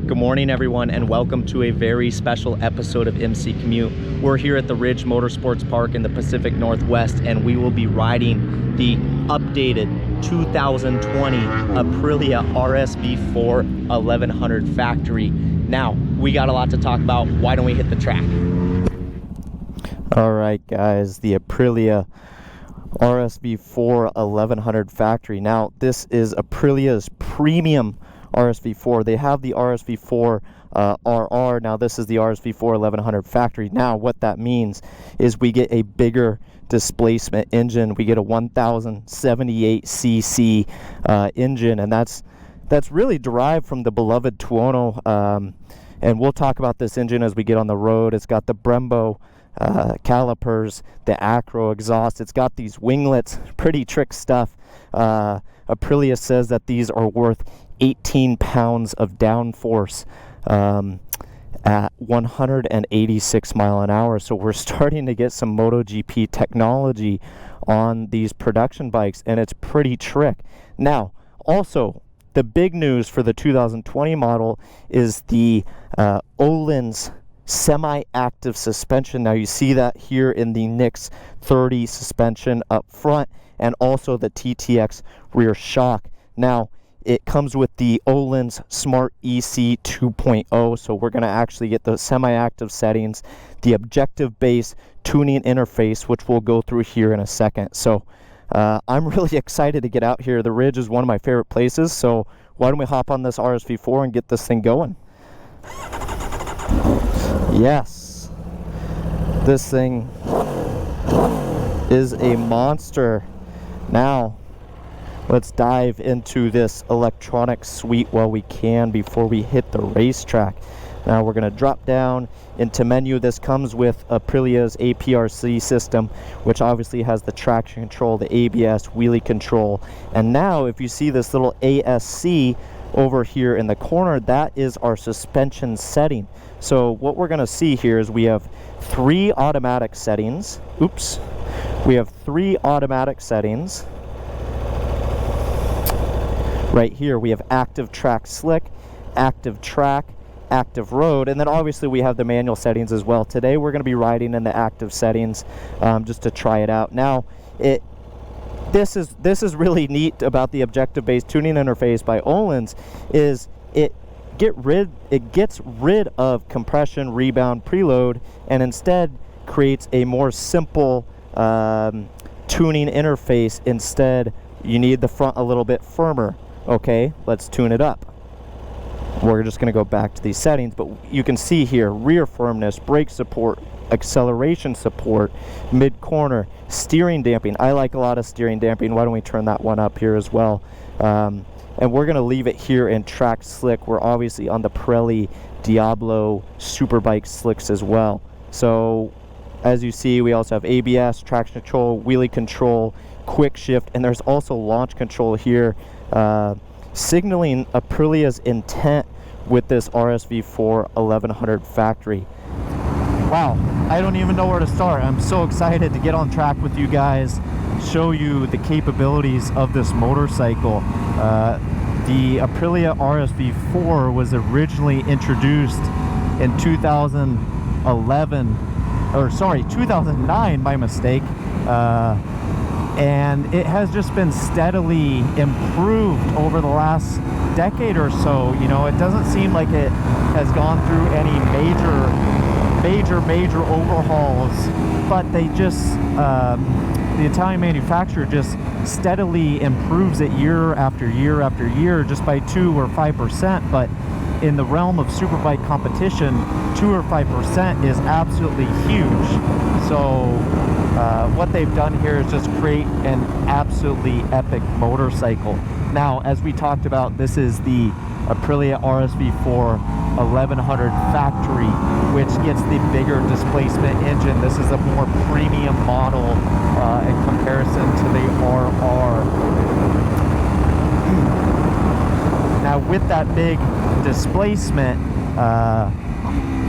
Good morning, everyone, and welcome to a very special episode of MC Commute. We're here at the Ridge Motorsports Park in the Pacific Northwest, and we will be riding the updated 2020 Aprilia RSV4 1100 factory. Now, we got a lot to talk about. Why don't we hit the track? All right, guys, the Aprilia RSV4 1100 factory. Now, this is Aprilia's premium RSV4. They have the RSV4 RR. Now this is the RSV4 1100 factory. Now what that means is we get a bigger displacement engine. We get a 1078 cc engine, and that's really derived from the beloved Tuono. And we'll talk about this engine as we get on the road. It's got the Brembo calipers, the acro exhaust. It's got these winglets, pretty trick stuff. Aprilia says that these are worth 18 pounds of downforce at 186 mile an hour. So we're starting to get some MotoGP technology on these production bikes, and it's pretty trick. Now, also, the big news for the 2020 model is the Öhlins semi-active suspension. Now you see that here in the Nix 30 suspension up front, and also the TTX rear shock. Now, it comes with the Öhlins Smart EC 2.0, so we're going to actually get the semi-active settings, the objective base tuning interface, which we'll go through here in a second. So I'm really excited to get out here. The Ridge is one of my favorite places, so why don't we hop on this RSV4 and get this thing going? Yes, this thing is a monster. Now, let's dive into this electronic suite while we can before we hit the racetrack. Now we're going to drop down into menu. This comes with Aprilia's APRC system, which obviously has the traction control, the ABS, wheelie control. And now if you see this little ASC over here in the corner, that is our suspension setting. So what we're going to see here is we have three automatic settings. Oops. We have three automatic settings. Right here we have active track slick, active track, active road, and then obviously we have the manual settings as well. Today we're going to be riding in the active settings just to try it out. Now this is really neat about the objective based tuning interface by Öhlins is it gets rid of compression, rebound, preload, and instead creates a more simple tuning interface. Instead, you need the front a little bit firmer. Okay, let's tune it up. We're just going to go back to these settings, but you can see here rear firmness, brake support, acceleration support, mid corner, steering damping. I like a lot of steering damping. Why don't we turn that one up here as well? And we're going to leave it here in track slick. We're obviously on the Pirelli Diablo Superbike slicks as well. So as you see, we also have ABS, traction control, wheelie control, quick shift, and there's also launch control here, signaling Aprilia's intent with this RSV4 1100 factory. Wow, I don't even know where to start. I'm so excited to get on track with you guys, show you the capabilities of this motorcycle. The Aprilia RSV4 was originally introduced in 2009, my mistake. And it has just been steadily improved over the last decade or so. You know, it doesn't seem like it has gone through any major overhauls, but they just the Italian manufacturer just steadily improves it year after year after year, just by 2 or 5%. But in the realm of superbike competition, 2 or 5% is absolutely huge. So what they've done here is just create an absolutely epic motorcycle. Now, as we talked about, this is the Aprilia RSV4 1100 factory, which gets the bigger displacement engine. This is a more premium model in comparison to the RR. Now, with that big displacement,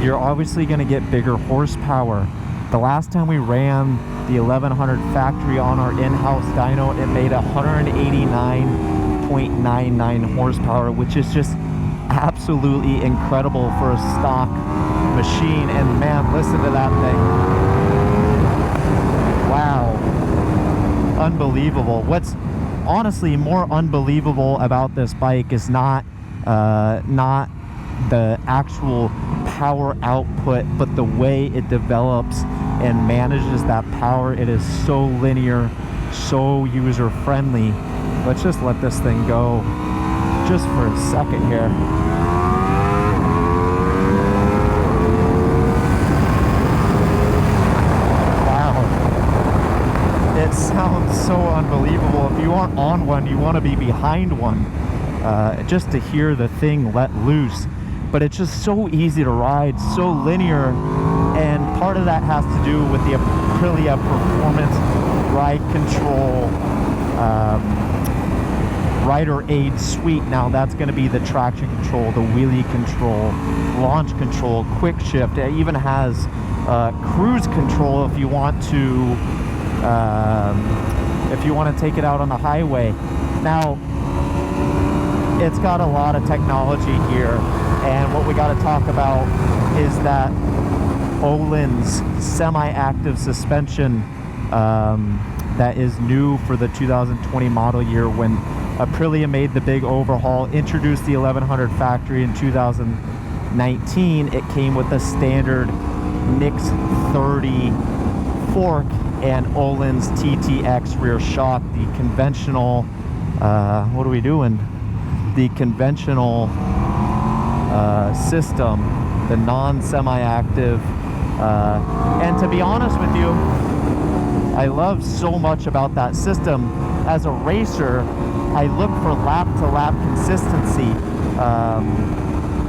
you're obviously going to get bigger horsepower. The last time we ran the 1100 factory on our in-house dyno, it made 189.99 horsepower, which is just absolutely absolutely incredible for a stock machine. And man, listen to that thing. Wow, unbelievable. What's honestly more unbelievable about this bike is not the actual power output, but the way it develops and manages that power. It is so linear, so user friendly. Let's just let this thing go just for a second here. Wow, it sounds so unbelievable. If you aren't on one, you want to be behind one, just to hear the thing let loose. But it's just so easy to ride, so linear, and part of that has to do with the Aprilia Performance Ride Control Rider Aid Suite. Now that's going to be the traction control, the wheelie control, launch control, quick shift. It even has cruise control if you want to take it out on the highway. Now it's got a lot of technology here. And what we got to talk about is that Öhlins semi-active suspension that is new for the 2020 model year. When Aprilia made the big overhaul, introduced the 1100 factory in 2019, it came with a standard Nix 30 fork and Öhlins TTX rear shock. The conventional, what are we doing? The conventional system, the non-semi-active, and to be honest with you, I love so much about that system. As a racer, I look for lap-to-lap consistency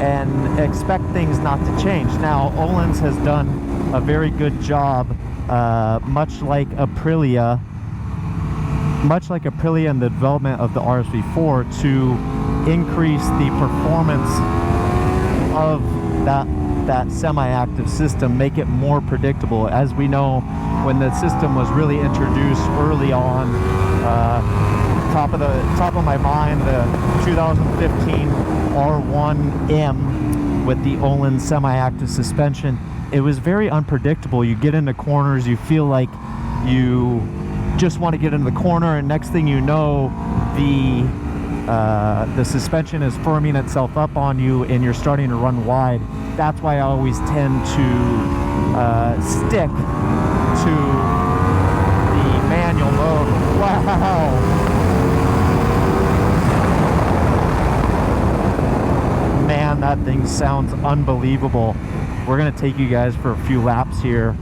and expect things not to change. Now, Öhlins has done a very good job, much like Aprilia in the development of the RSV4, to increase the performance of that semi-active system, make it more predictable. As we know, when the system was really introduced early on, top of my mind, the 2015 R1M with the Öhlins semi-active suspension, it was very unpredictable. You get into corners, you feel like you just want to get into the corner, and next thing you know, the suspension is firming itself up on you and you're starting to run wide. That's why I always tend to stick to the manual mode. Wow! Man, that thing sounds unbelievable. We're gonna take you guys for a few laps here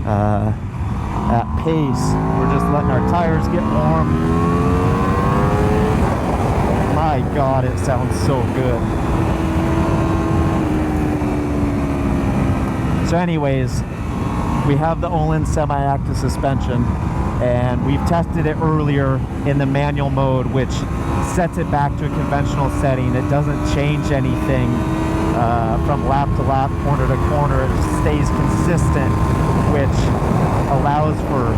at pace. We're just letting our tires get warm. My God, it sounds so good. So anyways, we have the Öhlins semi-active suspension, and we've tested it earlier in the manual mode, which sets it back to a conventional setting. It doesn't change anything from lap to lap, corner to corner. It just stays consistent, which allows for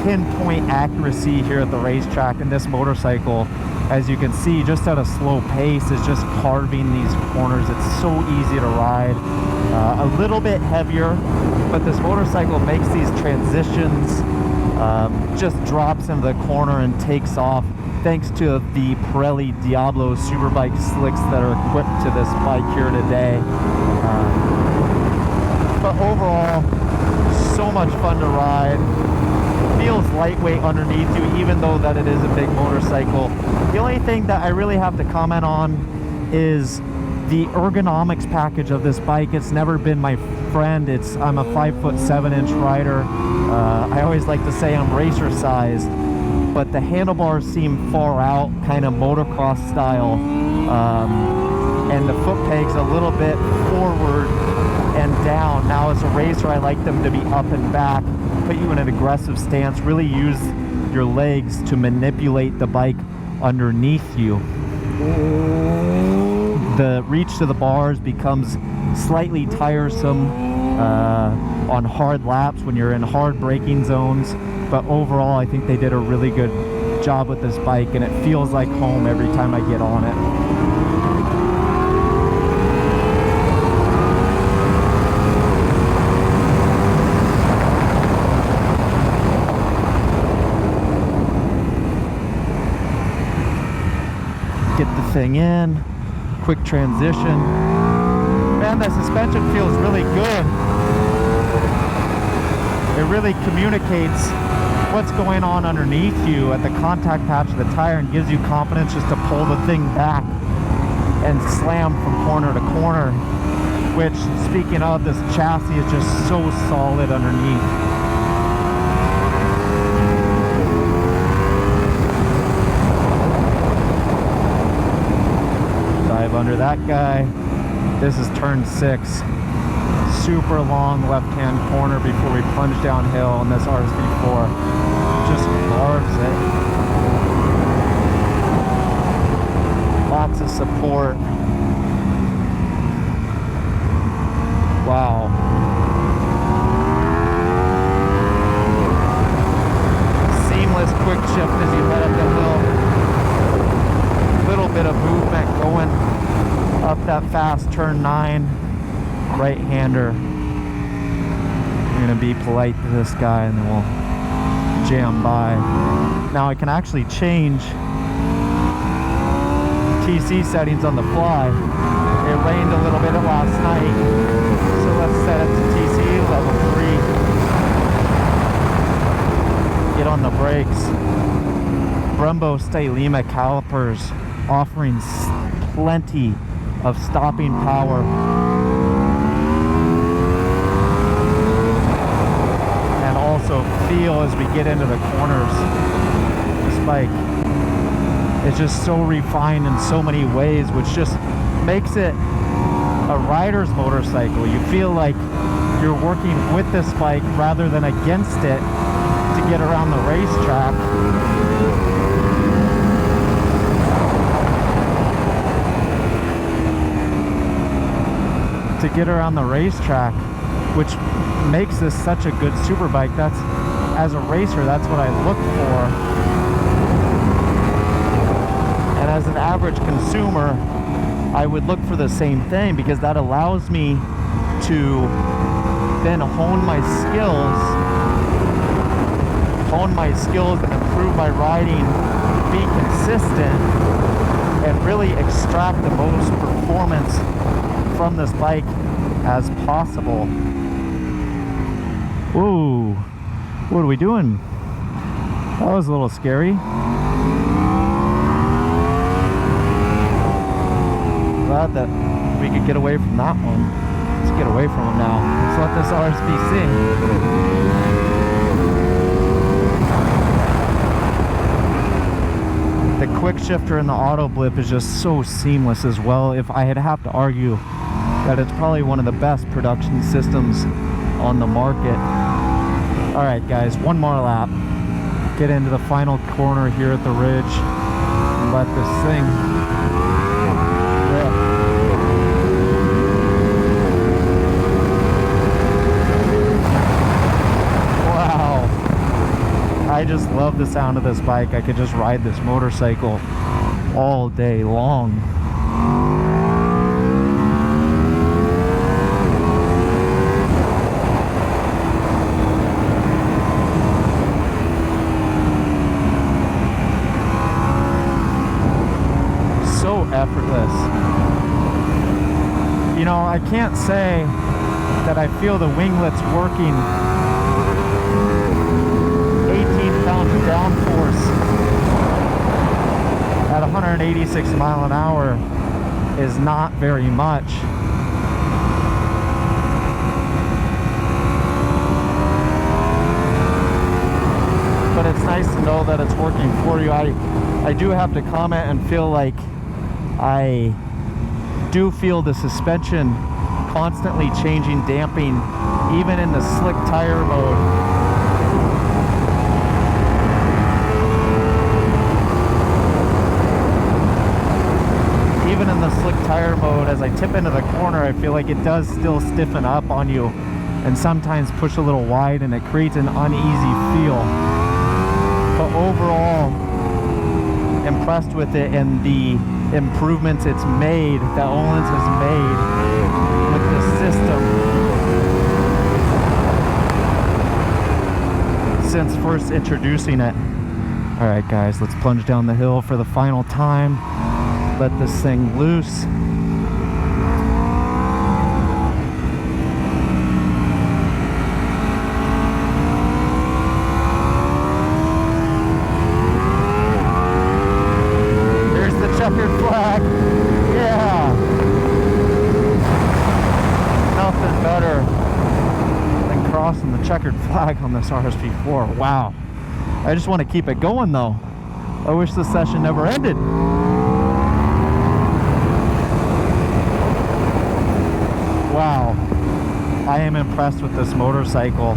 pinpoint accuracy here at the racetrack. And this motorcycle, as you can see, just at a slow pace, is just carving these corners. It's so easy to ride. A little bit heavier, but this motorcycle makes these transitions, just drops into the corner and takes off, thanks to the Pirelli Diablo Superbike slicks that are equipped to this bike here today. But overall, so much fun to ride. Feels lightweight underneath you, even though that it is a big motorcycle. The only thing that I really have to comment on is the ergonomics package of this bike. It's never been my friend. I'm a 5'7" rider. I always like to say I'm racer sized, but the handlebars seem far out, kind of motocross style, and the foot pegs a little bit forward and down. Now as a racer, I like them to be up and back, put you in an aggressive stance, really use your legs to manipulate the bike underneath you. The reach to the bars becomes slightly tiresome on hard laps when you're in hard braking zones, but overall I think they did a really good job with this bike, and it feels like home every time I get on it. thing in, quick transition. Man, the suspension feels really good. It really communicates what's going on underneath you at the contact patch of the tire and gives you confidence just to pull the thing back and slam from corner to corner, which, speaking of, this chassis is just so solid underneath. Dive under that guy. This is turn 6. Super long left-hand corner before we plunge downhill on this RSV4. Just carves it. Lots of support. Wow. Seamless quick shift as you head up the hill. Little bit of movement going up that fast turn 9. Right-hander. I'm gonna be polite to this guy and then we'll jam by. Now I can actually change TC settings on the fly. It rained a little bit last night, so let's set it to TC level 3. Get on the brakes. Brembo Stylema calipers offering plenty of stopping power. And also feel as we get into the corners. This bike is just so refined in so many ways, which just makes it a rider's motorcycle. You feel like you're working with this bike rather than against it to get around the racetrack. Which makes this such a good superbike. That's, as a racer, that's what I look for. And as an average consumer, I would look for the same thing, because that allows me to then hone my skills and improve my riding, be consistent, and really extract the most performance from this bike as possible. Ooh, what are we doing? That was a little scary. Glad that we could get away from that one. Let's get away from him now. Let's let this RSV sing. The quick shifter in the auto blip is just so seamless as well. If I had to argue that it's probably one of the best production systems on the market. All right, guys, one more lap. Get into the final corner here at the Ridge. Let this thing rip. Wow. I just love the sound of this bike. I could just ride this motorcycle all day long. Effortless. You know, I can't say that I feel the winglets working. 18 pounds of downforce at 186 mile an hour is not very much. But it's nice to know that it's working for you. I do have to comment and feel like I do feel the suspension constantly changing, damping, even in the slick tire mode. Even in the slick tire mode, as I tip into the corner, I feel like it does still stiffen up on you and sometimes push a little wide, and it creates an uneasy feel. But overall, impressed with it and the improvements it's made, that Öhlins has made with this system since first introducing it. All right, guys, let's plunge down the hill for the final time. let this thing loose. Here's the checkered flag. Yeah. Nothing better than crossing the checkered flag on this RSV4. Wow. I just want to keep it going though. I wish this session never ended. Wow. I am impressed with this motorcycle.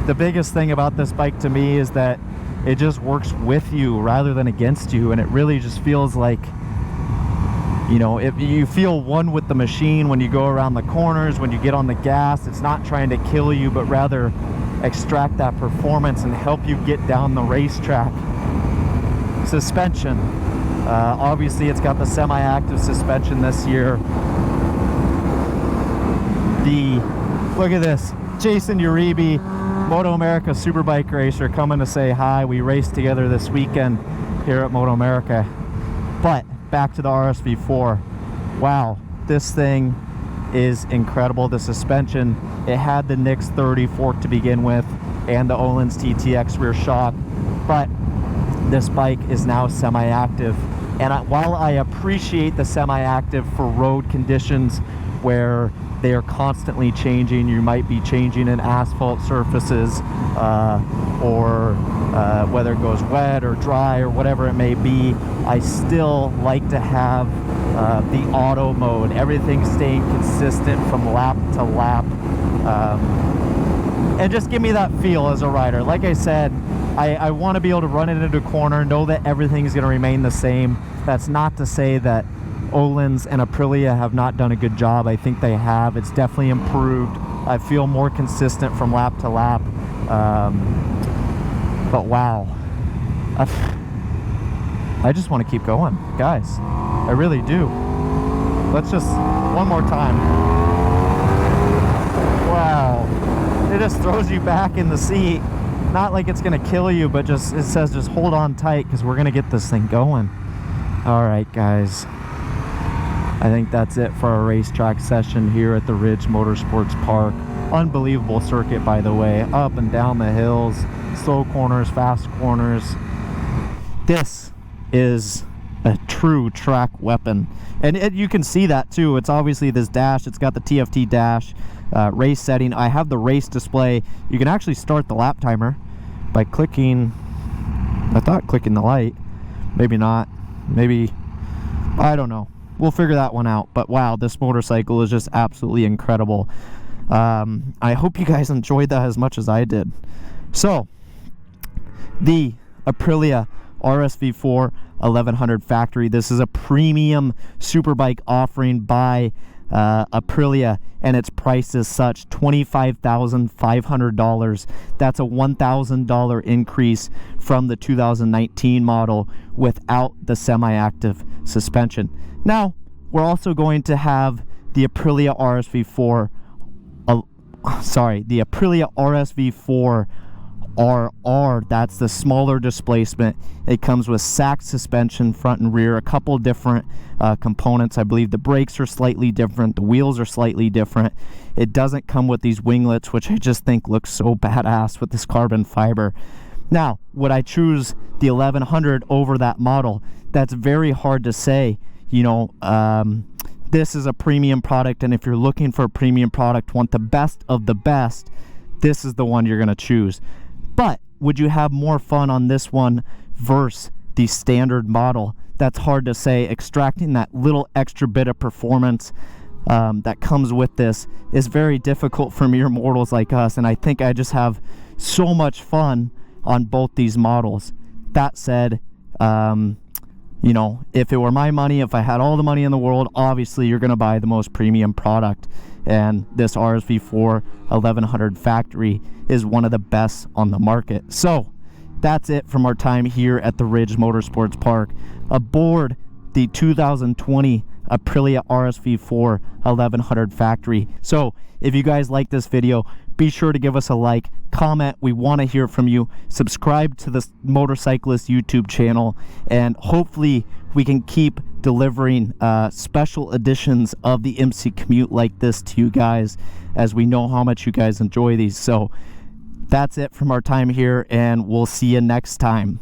The biggest thing about this bike to me is that it just works with you rather than against you, and it really just feels like, you know, if you feel one with the machine when you go around the corners, when you get on the gas. It's not trying to kill you, but rather extract that performance and help you get down the racetrack. Suspension. Obviously, it's got the semi-active suspension this year. Look at this. Jason Uribe, MotoAmerica Superbike racer, coming to say hi. We raced together this weekend here at MotoAmerica. But back to the RSV4. Wow, this thing is incredible. The suspension, it had the Nix 30 fork to begin with and the Öhlins TTX rear shock, but this bike is now semi-active. And while I appreciate the semi-active for road conditions where they are constantly changing, you might be changing in asphalt surfaces or whether it goes wet or dry or whatever it may be, I still like to have the auto mode, everything staying consistent from lap to lap, and just give me that feel as a rider. Like I said, I want to be able to run it into a corner, know that everything is going to remain the same. That's not to say that Öhlins and Aprilia have not done a good job. I think they have. It's definitely improved. I feel more consistent from lap to lap. But wow, I just want to keep going, guys. I really do. Let's just one more time. Wow, it just throws you back in the seat. Not like it's gonna kill you, but just it says just hold on tight because we're gonna get this thing going. All right, guys. I think that's it for our racetrack session here at the Ridge Motorsports Park. Unbelievable circuit, by the way. Up and down the hills, slow corners, fast corners. This is a true track weapon. And you can see that too. It's obviously this dash. It's got the TFT dash, race setting. I have the race display. You can actually start the lap timer by clicking, I thought clicking the light. Maybe not. Maybe, I don't know. We'll figure that one out. But wow, this motorcycle is just absolutely incredible. I hope you guys enjoyed that as much as I did. So, the Aprilia RSV4 1100 factory. This is a premium superbike offering by Aprilia, and its price is such $25,500. That's a $1,000 increase from the 2019 model without the semi-active suspension. Now, we're also going to have the Aprilia RSV4, the Aprilia RSV4 RR. That's the smaller displacement. It comes with sack suspension front and rear, a couple different components. I believe the brakes are slightly different, the wheels are slightly different. It doesn't come with these winglets, which I just think looks so badass with this carbon fiber. Now, would I choose the 1100 over that model? That's very hard to say. You know, this is a premium product, and if you're looking for a premium product, want the best of the best, this is the one you're going to choose. But would you have more fun on this one versus the standard model? That's hard to say. Extracting that little extra bit of performance that comes with this is very difficult for mere mortals like us, and I think I just have so much fun on both these models. That said, you know, if it were my money, if I had all the money in the world, obviously you're going to buy the most premium product, and this RSV4 1100 factory is one of the best on the market. So that's it from our time here at the Ridge Motorsports Park aboard the 2020 Aprilia RSV4 1100 factory. So if you guys like this video, be sure to give us a like, comment. We want to hear from you. Subscribe to the Motorcyclist YouTube channel, and hopefully we can keep delivering special editions of the MC Commute like this to you guys, as we know how much you guys enjoy these. So that's it from our time here, and we'll see you next time.